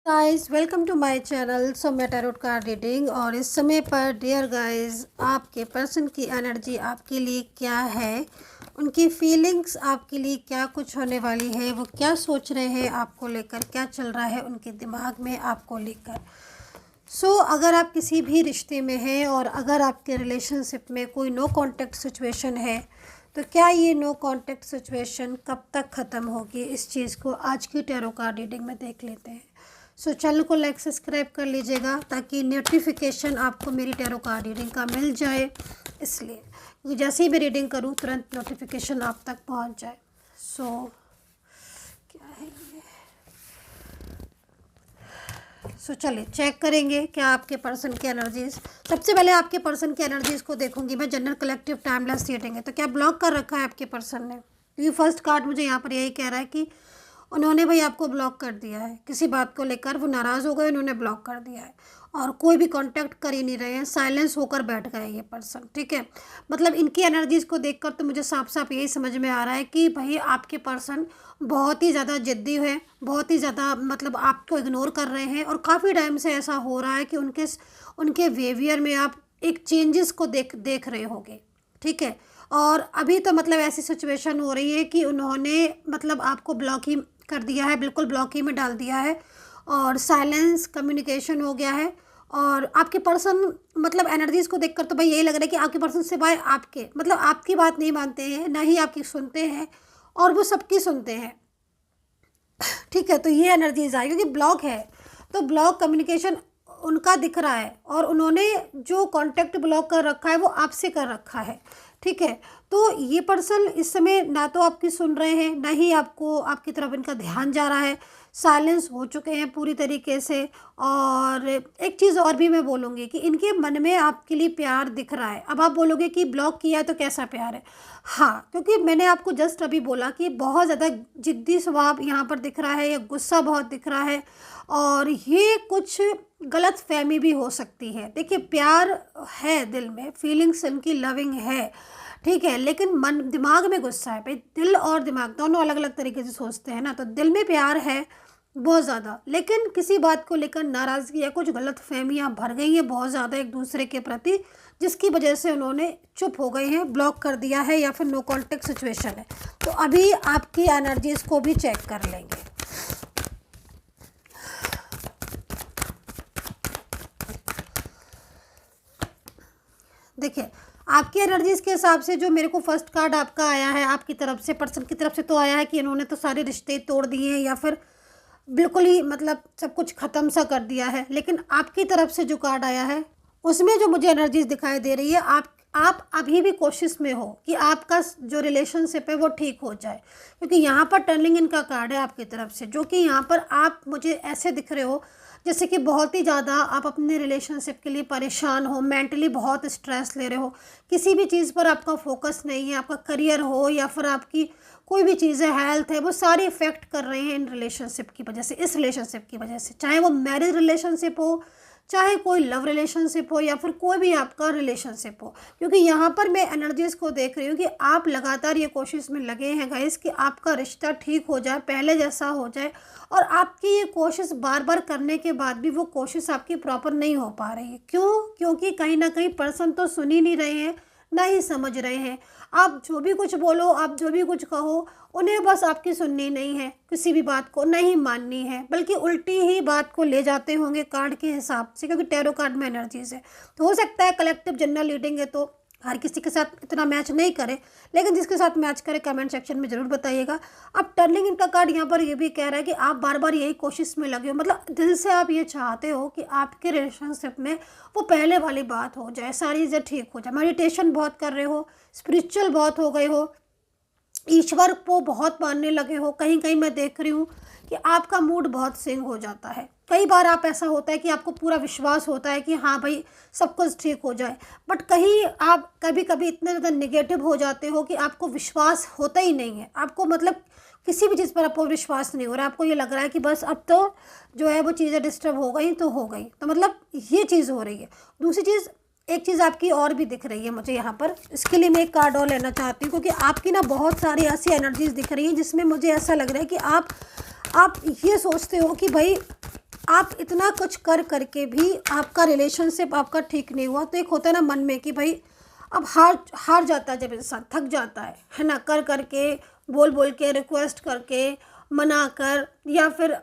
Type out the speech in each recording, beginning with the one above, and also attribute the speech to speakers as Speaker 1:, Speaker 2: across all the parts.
Speaker 1: Guys welcome to my channel. So मैं tarot card reading और इस समय पर डियर गाइस आपके पर्सन की एनर्जी आपके लिए क्या है, उनकी फीलिंग्स आपके लिए क्या कुछ होने वाली है, वो क्या सोच रहे हैं आपको लेकर, क्या चल रहा है उनके दिमाग में आपको लेकर। अगर आप किसी भी रिश्ते में हैं और अगर आपके रिलेशनशिप में कोई नो कांटेक्ट सिचुएशन है तो क्या ये नो कांटेक्ट सिचुएशन कब तक ख़त्म होगी, इस चीज़ को आज की टैरो कार्ड रीडिंग में देख लेते हैं। चैनल को लाइक सब्सक्राइब कर लीजिएगा ताकि नोटिफिकेशन आपको मेरी टैरो कार्ड रीडिंग का मिल जाए, इसलिए क्योंकि जैसे ही मैं रीडिंग करूँ तुरंत नोटिफिकेशन आप तक पहुंच जाए। क्या है ये। चलिए चेक करेंगे क्या आपके पर्सन की एनर्जीज। सबसे पहले आपके पर्सन की एनर्जीज को देखूंगी मैं। जनरल कलेक्टिव टाइमलेस रीडिंग है, तो क्या ब्लॉक कर रखा है आपके पर्सन ने? क्योंकि फर्स्ट कार्ड मुझे यहाँ पर यही कह रहा है कि उन्होंने भाई आपको ब्लॉक कर दिया है, किसी बात को लेकर वो नाराज़ हो गए, उन्होंने ब्लॉक कर दिया है और कोई भी कांटेक्ट कर ही नहीं रहे हैं, साइलेंस होकर बैठ गए ये पर्सन। ठीक है, मतलब इनकी एनर्जीज़ को देखकर तो मुझे साफ साफ यही समझ में आ रहा है कि भाई आपके पर्सन बहुत ही ज़्यादा ज़िद्दी है, बहुत ही ज़्यादा मतलब आपको इग्नोर कर रहे हैं और काफ़ी टाइम से ऐसा हो रहा है कि उनके बिहेवियर में आप एक चेंजेस को देख रहे होगे। ठीक है, और अभी तो मतलब ऐसी सिचुएशन हो रही है कि उन्होंने मतलब आपको ब्लॉक ही कर दिया है, बिल्कुल ब्लॉक ही में डाल दिया है और साइलेंस कम्युनिकेशन हो गया है। और आपके पर्सन मतलब एनर्जीज़ को देखकर तो भाई यही लग रहा है कि आपके पर्सन सिवाय आपके मतलब आपकी बात नहीं मानते हैं, ना ही आपकी सुनते हैं और वो सबकी सुनते हैं। ठीक है, तो ये एनर्जीज आई क्योंकि ब्लॉक है तो ब्लॉक कम्युनिकेशन उनका दिख रहा है और उन्होंने जो कांटेक्ट ब्लॉक कर रखा है वो आपसे कर रखा है। ठीक है, तो ये पर्सन इस समय ना तो आपकी सुन रहे हैं, ना ही आपकी तरफ इनका ध्यान जा रहा है, साइलेंस हो चुके हैं पूरी तरीके से। और एक चीज़ और भी मैं बोलूँगी कि इनके मन में आपके लिए प्यार दिख रहा है। अब आप बोलोगे कि ब्लॉक किया है तो कैसा प्यार है? हाँ, क्योंकि मैंने आपको जस्ट अभी बोला कि बहुत ज़्यादा जिद्दी स्वभाव यहाँ पर दिख रहा है, या गुस्सा बहुत दिख रहा है और ये कुछ गलत फहमी भी हो सकती है। देखिए, प्यार है दिल में, फीलिंग्स इनकी लविंग है, ठीक है, लेकिन मन दिमाग में गुस्सा है। भाई दिल और दिमाग दोनों अलग अलग तरीके से सोचते हैं ना, तो दिल में प्यार है बहुत ज़्यादा, लेकिन किसी बात को लेकर नाराज़गी या कुछ गलत फहमियाँ भर गई हैं बहुत ज़्यादा एक दूसरे के प्रति, जिसकी वजह से उन्होंने चुप हो गए हैं, ब्लॉक कर दिया है या फिर नो कॉन्टेक्ट सिचुएशन है। तो अभी आपकी एनर्जीज़ को भी चेक कर लेंगे। देखिए, आपकी एनर्जीज़ के हिसाब से जो मेरे को फर्स्ट कार्ड आपका आया है, आपकी तरफ से पर्सन की तरफ से तो आया है कि इन्होंने तो सारे रिश्ते तोड़ दिए हैं या फिर बिल्कुल ही मतलब सब कुछ ख़त्म सा कर दिया है। लेकिन आपकी तरफ से जो कार्ड आया है उसमें जो मुझे एनर्जीज़ दिखाई दे रही है, आप अभी भी कोशिश में हो कि आपका जो रिलेशनशिप है वो ठीक हो जाए, क्योंकि यहाँ पर टर्निंग इनका कार्ड है आपकी तरफ से, जो कि यहाँ पर आप मुझे ऐसे दिख रहे हो जैसे कि बहुत ही ज़्यादा आप अपने रिलेशनशिप के लिए परेशान हो, मेंटली बहुत स्ट्रेस ले रहे हो, किसी भी चीज़ पर आपका फोकस नहीं है, आपका करियर हो या फिर आपकी कोई भी चीज़ है, हेल्थ है, वो सारी इफ़ेक्ट कर रहे हैं इन रिलेशनशिप की वजह से, इस रिलेशनशिप की वजह से, चाहे वो मैरिज रिलेशनशिप हो, चाहे कोई लव रिलेशनशिप हो या फिर कोई भी आपका रिलेशनशिप हो। क्योंकि यहाँ पर मैं एनर्जीज़ को देख रही हूँ कि आप लगातार ये कोशिश में लगे हैं गाइस कि आपका रिश्ता ठीक हो जाए, पहले जैसा हो जाए, और आपकी ये कोशिश बार बार करने के बाद भी वो कोशिश आपकी प्रॉपर नहीं हो पा रही है। क्यों? क्योंकि कहीं ना कहीं पर्सन तो सुन ही नहीं रहे हैं, ना ही समझ रहे हैं। आप जो भी कुछ बोलो, आप जो भी कुछ कहो, उन्हें बस आपकी सुननी नहीं है, किसी भी बात को नहीं माननी है, बल्कि उल्टी ही बात को ले जाते होंगे कार्ड के हिसाब से, क्योंकि टैरो कार्ड में एनर्जीज है। तो हो सकता है कलेक्टिव जनरल रीडिंग है तो हर किसी के साथ इतना मैच नहीं करे, लेकिन जिसके साथ मैच करे कमेंट सेक्शन में ज़रूर बताइएगा। अब टर्निंग इनका कार्ड यहाँ पर ये भी कह रहा है कि आप बार बार यही कोशिश में लगे हो, मतलब दिल से आप ये चाहते हो कि आपके रिलेशनशिप में वो पहले वाली बात हो जाए, सारी चीज़ें ठीक हो जाए। मेडिटेशन बहुत कर रहे हो, स्पिरिचुअल बहुत हो गए हो, ईश्वर को बहुत मानने लगे हो। कहीं कहीं मैं देख रही हूँ कि आपका मूड बहुत स्विंग हो जाता है। कई बार आप ऐसा होता है कि आपको पूरा विश्वास होता है कि हाँ भाई सब कुछ ठीक हो जाए, बट कहीं आप कभी कभी इतने ज़्यादा निगेटिव हो जाते हो कि आपको विश्वास होता ही नहीं है। आपको मतलब किसी भी चीज़ पर आपको विश्वास नहीं हो रहा, आपको ये लग रहा है कि बस अब तो जो है वो चीज़ें डिस्टर्ब हो गई तो हो गई। तो मतलब ये चीज़ हो रही है। दूसरी चीज़, एक चीज़ आपकी और भी दिख रही है मुझे यहाँ पर, इसके लिए मैं एक कार्ड और लेना चाहती हूँ, क्योंकि आपकी ना बहुत सारी ऐसी एनर्जीज दिख रही हैं जिसमें मुझे ऐसा लग रहा है कि आप ये सोचते हो कि भाई आप इतना कुछ कर करके भी आपका रिलेशनशिप आपका ठीक नहीं हुआ, तो एक होता है ना मन में कि भाई अब हार हार जाता है, जब इंसान थक जाता है ना, कर करके, बोल बोल के, रिक्वेस्ट करके, मना कर, या फिर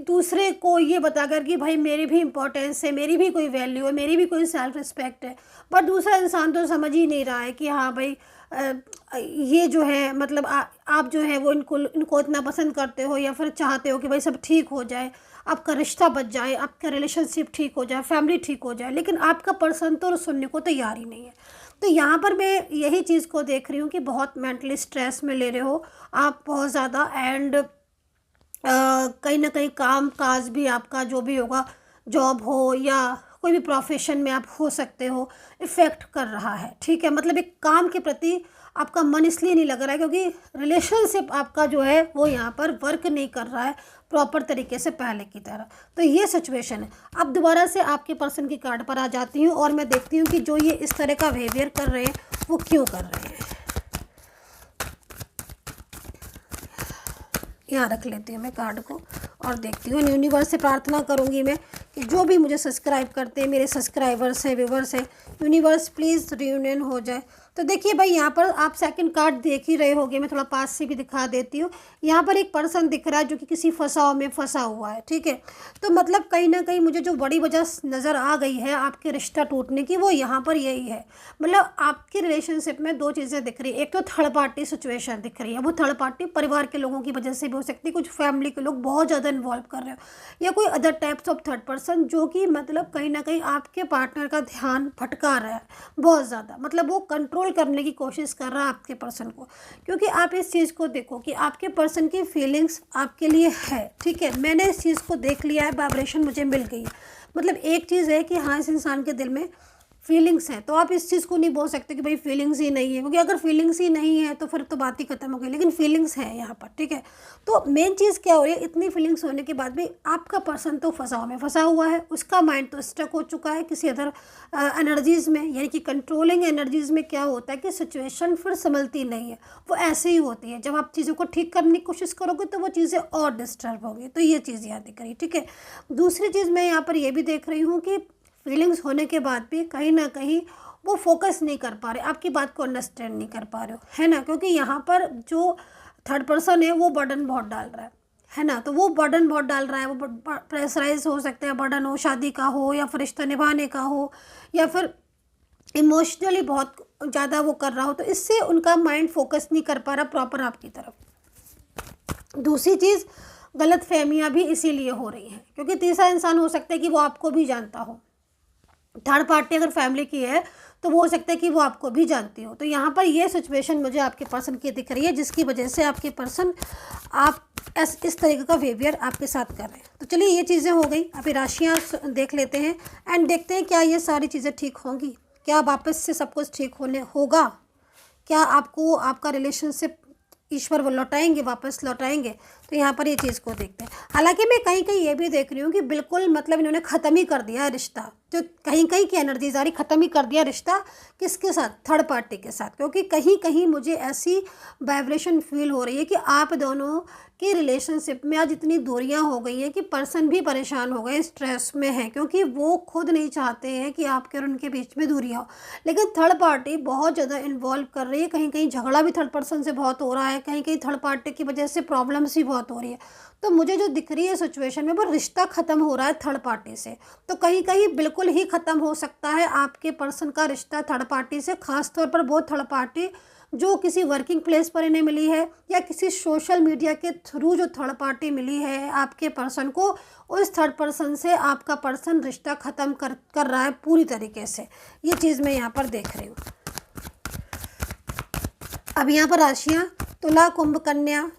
Speaker 1: दूसरे को ये बताकर कि भाई मेरी भी इम्पोर्टेंस है, मेरी भी कोई वैल्यू है, मेरी भी कोई सेल्फ रिस्पेक्ट है। पर दूसरा इंसान तो समझ ही नहीं रहा है कि हाँ भाई ये जो है मतलब आप जो है वो इनको इतना पसंद करते हो, या फिर चाहते हो कि भाई सब ठीक हो जाए, आपका रिश्ता बच जाए, आपका रिलेशनशिप ठीक हो जाए, फैमिली ठीक हो जाए, लेकिन आपका पर्सन तो सुनने को तैयार ही नहीं है। तो यहाँ पर मैं यही चीज़ को देख रही हूँ कि बहुत मेंटली स्ट्रेस में ले रहे हो आप बहुत ज़्यादा, एंड कहीं ना कहीं काम काज भी आपका जो भी होगा, जॉब हो या कोई भी प्रोफेशन में आप हो सकते हो, इफ़ेक्ट कर रहा है। ठीक है, मतलब एक काम के प्रति आपका मन इसलिए नहीं लग रहा है क्योंकि रिलेशनशिप आपका जो है वो यहाँ पर वर्क नहीं कर रहा है प्रॉपर तरीके से पहले की तरह। तो ये सिचुएशन है। अब दोबारा से आपके पर्सन की कार्ड पर आ जाती हूँ और मैं देखती हूँ कि जो ये इस तरह का बिहेवियर कर रहे हैं वो क्यों कर रहे हैं। यहाँ रख लेती हूँ मैं कार्ड को और देखती हूँ। यूनिवर्स से प्रार्थना करूँगी मैं कि जो भी मुझे सब्सक्राइब करते हैं, मेरे सब्सक्राइबर्स हैं, व्यूवर्स हैं, यूनिवर्स प्लीज़ रियूनियन हो जाए। तो देखिए भाई यहाँ पर आप सेकंड कार्ड देख ही रहे होगे, मैं थोड़ा पास से भी दिखा देती हूँ। यहाँ पर एक पर्सन दिख रहा है जो कि किसी फंसाव में फंसा हुआ है। ठीक है, तो मतलब कहीं ना कहीं मुझे जो बड़ी वजह नज़र आ गई है आपके रिश्ता टूटने की, वो यहाँ पर यही है। मतलब आपके रिलेशनशिप में दो चीज़ें दिख रही है। एक तो थर्ड पार्टी सिचुएशन दिख रही है, वो थर्ड पार्टी परिवार के लोगों की वजह से भी हो सकती है, कुछ फैमिली के लोग बहुत ज़्यादा इन्वॉल्व कर रहे हो, या कोई other types of third person जो कि मतलब कहीं ना कहीं आपके पार्टनर का ध्यान भटका रहा है बहुत ज़्यादा, मतलब वो कंट्रोल करने की कोशिश कर रहा है आपके पर्सन को। क्योंकि आप इस चीज़ को देखो कि आपके पर्सन की फीलिंग्स आपके लिए है। ठीक है, मैंने इस चीज़ को देख लिया है, वाइब्रेशन मुझे मिल गई है। मतलब एक चीज़ है कि हाँ इस इंसान के दिल में फीलिंग्स हैं, तो आप इस चीज़ को नहीं बोल सकते कि भाई फीलिंग्स ही नहीं है, क्योंकि अगर फीलिंग्स ही नहीं है तो फिर तो बात ही खत्म हो गई, लेकिन फीलिंग्स है यहाँ पर। ठीक है, तो मेन चीज़ क्या हो रही है, इतनी फीलिंग्स होने के बाद भी आपका पर्सन तो फंसाव में फंसा हुआ है, उसका माइंड तो स्टक हो चुका है किसी अदर एनर्जीज़ में, यानी कि कंट्रोलिंग एनर्जीज़ में। क्या होता है कि सिचुएशन फिर संभलती नहीं है, वो ऐसे ही होती है। जब आप चीज़ों को ठीक करने की कोशिश करोगे तो वो चीज़ें और डिस्टर्ब होगी। तो ये चीज़ याद दिख रही। ठीक है, दूसरी चीज़ मैं यहाँ पर ये भी देख रही हूँ कि फीलिंग्स होने के बाद भी कहीं ना कहीं वो फोकस नहीं कर पा रहे, आपकी बात को अंडरस्टैंड नहीं कर पा रहे हो, है ना, क्योंकि यहाँ पर जो थर्ड पर्सन है वो बर्डन बहुत डाल रहा है ना, तो वो बर्डन बहुत डाल रहा है। वो प्रेशराइज हो सकता है, बर्डन हो शादी का हो या फिर रिश्ता निभाने का हो, या फिर इमोशनली बहुत ज़्यादा वो कर रहा हो, तो इससे उनका माइंड फोकस नहीं कर पा रहा प्रॉपर आपकी तरफ। दूसरी चीज़, गलत फहमियाँ भी इसीलिए हो रही हैं क्योंकि तीसरा इंसान हो सकता है कि वो आपको भी जानता हो। थर्ड पार्टी अगर फैमिली की है तो वो हो सकता है कि वो आपको भी जानती हो। तो यहाँ पर ये सिचुएशन मुझे आपके पर्सन की दिख रही है, जिसकी वजह से आपके पर्सन आप इस तरीके का बिहेवियर आपके साथ कर रहे हैं। तो चलिए ये चीज़ें हो गई। अभी राशियाँ देख लेते हैं एंड देखते हैं क्या ये सारी चीज़ें ठीक होंगी, क्या वापस से सब कुछ ठीक होगा, क्या आपको आपका रिलेशनशिप ईश्वर वो लौटाएंगे, वापस लौटाएंगे। तो यहाँ पर ये चीज़ को देखते हैं। हालांकि मैं कहीं कहीं ये भी देख रही हूँ कि बिल्कुल मतलब इन्होंने ख़त्म ही कर दिया है रिश्ता, जो कहीं कहीं की एनर्जी आ रही, ख़त्म ही कर दिया रिश्ता। किसके साथ? थर्ड पार्टी के साथ। क्योंकि कहीं कहीं मुझे ऐसी वाइब्रेशन फील हो रही है कि आप दोनों की रिलेशनशिप में आज इतनी दूरियां हो गई हैं कि पर्सन भी परेशान हो गए, स्ट्रेस में है, क्योंकि वो खुद नहीं चाहते हैं कि आपके और उनके बीच में दूरियां हो, लेकिन थर्ड पार्टी बहुत ज़्यादा इन्वॉल्व कर रही है। कहीं कहीं झगड़ा भी थर्ड पर्सन से बहुत हो रहा है, कहीं कहीं थर्ड पार्टी की वजह से प्रॉब्लम्स भी बहुत हो रही है। तो मुझे जो दिख रही है सिचुएशन में, वो रिश्ता ख़त्म हो रहा है थर्ड पार्टी से। तो कहीं कहीं बिल्कुल ही ख़त्म हो सकता है आपके पर्सन का रिश्ता थर्ड पार्टी से, ख़ास तौर पर वो थर्ड पार्टी जो किसी वर्किंग प्लेस पर इन्हें मिली है या किसी सोशल मीडिया के थ्रू जो थर्ड पार्टी मिली है आपके पर्सन को, उस थर्ड पर्सन से आपका पर्सन रिश्ता ख़त्म कर रहा है पूरी तरीके से। ये चीज़ मैं यहाँ पर देख रही हूँ। अब यहाँ पर राशियाँ तुला, कुंभ, कन्या।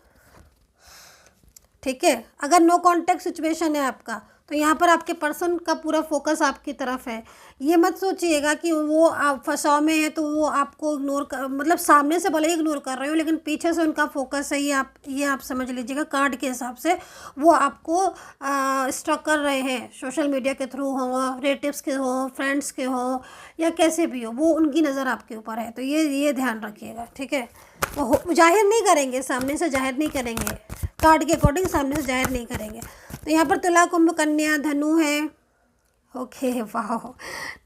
Speaker 1: ठीक है, अगर नो कांटेक्ट सिचुएशन है आपका तो यहाँ पर आपके पर्सन का पूरा फोकस आपकी तरफ है। ये मत सोचिएगा कि वो आप फंसाव में है तो वो आपको इग्नोर कर, मतलब सामने से भले ही इग्नोर कर रहे हो लेकिन पीछे से उनका फोकस है। ये आप समझ लीजिएगा, कार्ड के हिसाब से वो आपको स्टॉक कर रहे हैं, सोशल मीडिया के थ्रू हो, रिलेटिव्स के हो, फ्रेंड्स के हो, या कैसे भी हो, वो उनकी नज़र आपके ऊपर है। तो ये ध्यान रखिएगा। ठीक है, वो जाहिर नहीं करेंगे, सामने से जाहिर नहीं करेंगे, कार्ड के अकॉर्डिंग सामने से जाहिर नहीं करेंगे। तो यहाँ पर तुला, कुंभ, कन्या, धनु है। ओके, वाह,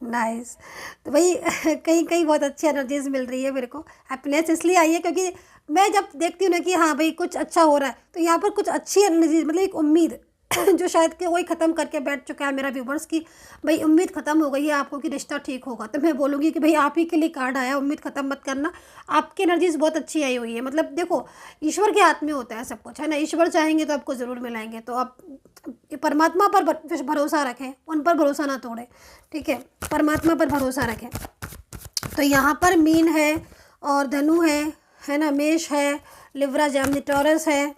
Speaker 1: नाइस। तो भाई कहीं कहीं बहुत अच्छी एनर्जीज मिल रही है मेरे को। हैप्पीनेस इसलिए आई है क्योंकि मैं जब देखती हूँ ना कि हाँ भाई कुछ अच्छा हो रहा है, तो यहाँ पर कुछ अच्छी एनर्जी, मतलब एक उम्मीद जो शायद कि वही ख़त्म करके बैठ चुका है मेरा व्यूवर्स की भाई उम्मीद ख़त्म हो गई है आपको कि रिश्ता ठीक होगा। तो मैं बोलूँगी कि भाई आप ही के लिए कार्ड आया, उम्मीद ख़त्म मत करना। आपकी एनर्जीज बहुत अच्छी आई हुई है। मतलब देखो, ईश्वर के हाथ में होता है सब कुछ, है ना। ईश्वर चाहेंगे तो आपको ज़रूर मिलाएंगे। तो आप परमात्मा पर भरोसा रखें, उन पर भरोसा ना तोड़ें, ठीक है। परमात्मा पर भरोसा रखें। तो यहाँ पर मीन है और धनु है ना, मेष है, लिब्रा, जेमिनी, टॉरस है,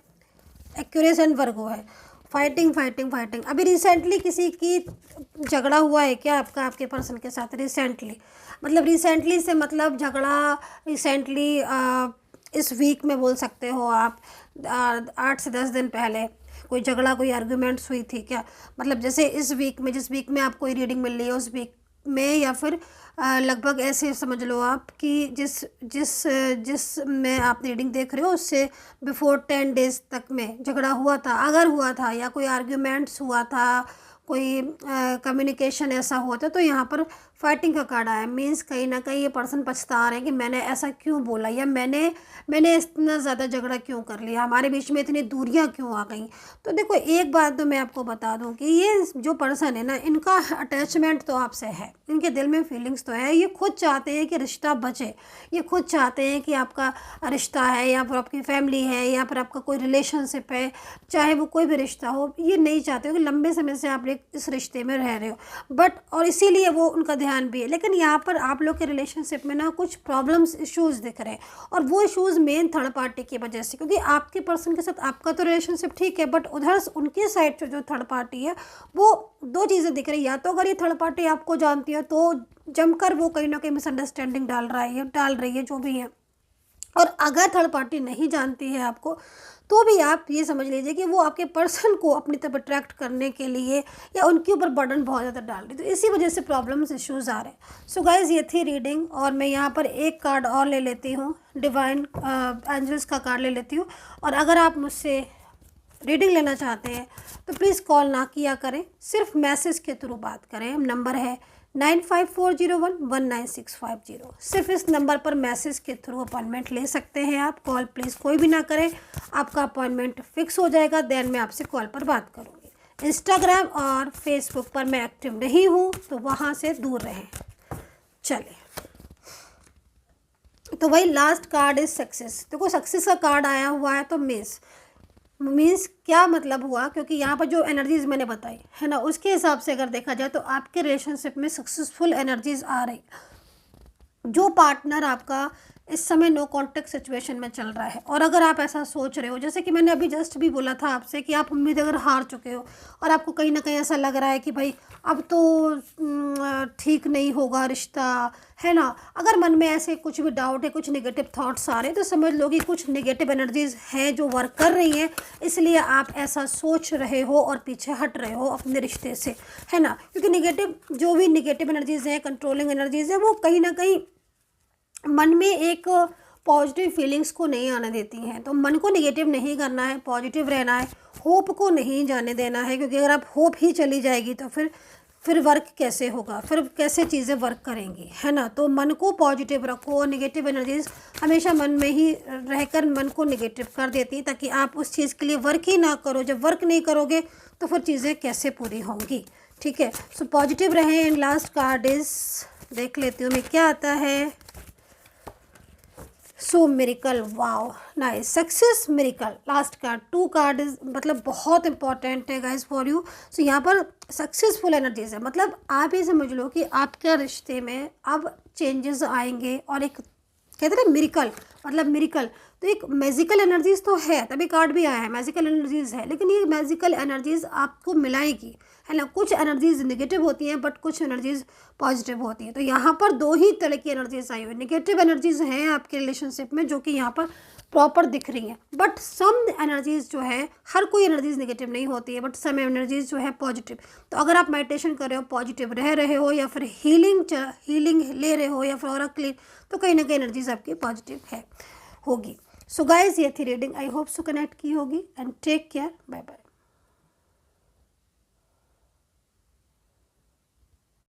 Speaker 1: एक्वेरियस एंड वर्गो है। Fighting fighting fighting. अभी रिसेंटली किसी की झगड़ा हुआ है क्या आपका आपके पर्सन के साथ? रिसेंटली मतलब रिसेंटली से मतलब झगड़ा रिसेंटली इस वीक में बोल सकते हो आप। 8 से 10 दिन पहले कोई झगड़ा, कोई आर्गुमेंट्स हुई थी क्या? मतलब जैसे इस वीक में, जिस वीक में आपको रीडिंग मिल रही है उस वीक में, या फिर लगभग ऐसे समझ लो आप कि जिस जिस जिस में आप रीडिंग देख रहे हो उससे बिफोर 10 डेज तक में झगड़ा हुआ था, अगर हुआ था, या कोई आर्ग्यूमेंट्स हुआ था, कोई कम्युनिकेशन ऐसा हुआ था, तो यहाँ पर फाइटिंग का कार्ड आया। मीन्स कहीं ना कहीं ये पर्सन पछता रहे हैं कि मैंने ऐसा क्यों बोला, या मैंने इतना ज़्यादा झगड़ा क्यों कर लिया, हमारे बीच में इतनी दूरियां क्यों आ गई। तो देखो, एक बात तो मैं आपको बता दूं कि ये जो पर्सन है ना, इनका अटैचमेंट तो आपसे है, इनके दिल में फीलिंग्स तो है। ये खुद चाहते हैं कि रिश्ता बचे, ये खुद चाहते हैं कि आपका रिश्ता है, या फिर आपकी फैमिली है, या फिर आपका कोई रिलेशनशिप है, चाहे वो कोई भी रिश्ता हो, ये नहीं चाहते हो कि लंबे समय से आप इस रिश्ते में रह रहे हो। बट और इसीलिए वो उनका ध्यान भी है। लेकिन यहाँ पर आप लोग के रिलेशनशिप में ना कुछ प्रॉब्लम्स, इश्यूज़ दिख रहे हैं, और वो इश्यूज़ मेन थर्ड पार्टी की वजह से। क्योंकि आपके पर्सन के साथ आपका तो रिलेशनशिप ठीक है, बट उधर उनके साइड से जो थर्ड पार्टी है, वो दो चीज़ें दिख रही है। या तो अगर ये थर्ड पार्टी आपको जानती है तो जमकर वो कहीं ना कहीं मिसअंडरस्टैंडिंग डाल रही है जो भी है। और अगर थर्ड पार्टी नहीं जानती है आपको, तो भी आप ये समझ लीजिए कि वो आपके पर्सन को अपनी तरफ अट्रैक्ट करने के लिए या उनके ऊपर बर्डन बहुत ज़्यादा डाल रही है। तो इसी वजह से प्रॉब्लम्स, इश्यूज़ आ रहे हैं। सो गाइज़, ये थी रीडिंग, और मैं यहाँ पर एक कार्ड और ले लेती हूँ, डिवाइन एंजल्स का कार्ड ले लेती हूँ। और अगर आप मुझसे रीडिंग लेना चाहते हैं तो प्लीज़ कॉल ना किया करें, सिर्फ मैसेज के थ्रू बात करें। नंबर है 9540119650। सिर्फ इस नंबर पर मैसेज के थ्रू अपॉइंटमेंट ले सकते हैं आप। कॉल प्लीज़ कोई भी ना करें, आपका अपॉइंटमेंट फिक्स हो जाएगा, देन मैं आपसे कॉल पर बात करूँगी। इंस्टाग्राम और फेसबुक पर मैं एक्टिव नहीं हूँ, तो वहाँ से दूर रहें। चलिए, तो वही लास्ट कार्ड इज सक्सेस। देखो, सक्सेस का कार्ड आया हुआ है, तो मीन्स क्या मतलब हुआ, क्योंकि यहाँ पर जो एनर्जीज मैंने बताई है ना, उसके हिसाब से अगर देखा जाए तो आपके रिलेशनशिप में सक्सेसफुल एनर्जीज आ रही। जो पार्टनर आपका इस समय नो कॉन्टेक्ट सिचुएशन में चल रहा है, और अगर आप ऐसा सोच रहे हो, जैसे कि मैंने अभी जस्ट भी बोला था आपसे कि आप उम्मीद अगर हार चुके हो और आपको कहीं ना कहीं ऐसा लग रहा है कि भाई अब तो ठीक नहीं होगा रिश्ता, है ना। अगर मन में ऐसे कुछ भी डाउट है, कुछ नेगेटिव थॉट्स आ रहे हैं, तो समझ लो कि कुछ नेगेटिव एनर्जीज हैं जो वर्क कर रही हैं, इसलिए आप ऐसा सोच रहे हो और पीछे हट रहे हो अपने रिश्ते से, है ना। क्योंकि जो भी नेगेटिव एनर्जीज हैं, कंट्रोलिंग एनर्जीज है, वो कहीं ना कहीं मन में एक पॉजिटिव फीलिंग्स को नहीं आने देती हैं। तो मन को नेगेटिव नहीं करना है, पॉजिटिव रहना है, होप को नहीं जाने देना है। क्योंकि अगर आप होप ही चली जाएगी तो फिर वर्क कैसे होगा, फिर कैसे चीज़ें वर्क करेंगी, है ना। तो मन को पॉजिटिव रखो, नेगेटिव एनर्जीज हमेशा मन में ही रहकर मन को नेगेटिव कर देती, ताकि आप उस चीज़ के लिए वर्क ही ना करो। जब वर्क नहीं करोगे तो फिर चीज़ें कैसे पूरी होंगी, ठीक है। सो पॉजिटिव रहें। एंड लास्ट कार्ड इज, देख लेती हूँ मैं क्या आता है। So miracle, wow, nice, success, miracle, last card. 2 card is मतलब बहुत इंपॉर्टेंट है गाइज फॉर यू। सो यहाँ पर सक्सेसफुल एनर्जीज है, मतलब आप ये समझ लो कि आपके रिश्ते में अब चेंजेस आएंगे, और एक कहते हैं मिरेकल, मतलब मिरेकल, तो एक मैजिकल एनर्जीज तो है, तभी कार्ड भी आया है, मैजिकल एनर्जीज है। लेकिन ये मैजिकल एनर्जीज आपको मिलाएगी, है ना। कुछ एनर्जीज नेगेटिव होती हैं, बट कुछ एनर्जीज पॉजिटिव होती हैं। तो यहाँ पर 2 ही तरह की एनर्जीज आई हुई। नेगेटिव एनर्जीज हैं आपके रिलेशनशिप में जो कि यहाँ पर प्रॉपर दिख रही हैं, बट सम एनर्जीज जो है, हर कोई एनर्जीज नेगेटिव नहीं होती है, बट सम एनर्जीज जो है पॉजिटिव। तो अगर आप मेडिटेशन कर रहे हो, पॉजिटिव रह रहे हो, या फिर हीलिंग ले रहे हो, या फिर ऑरा क्लीन, तो कहीं ना कहीं एनर्जीज आपकी पॉजिटिव होगी। सो गाइज, ये थी reading, I hope so connect की होगी। And take care, bye bye.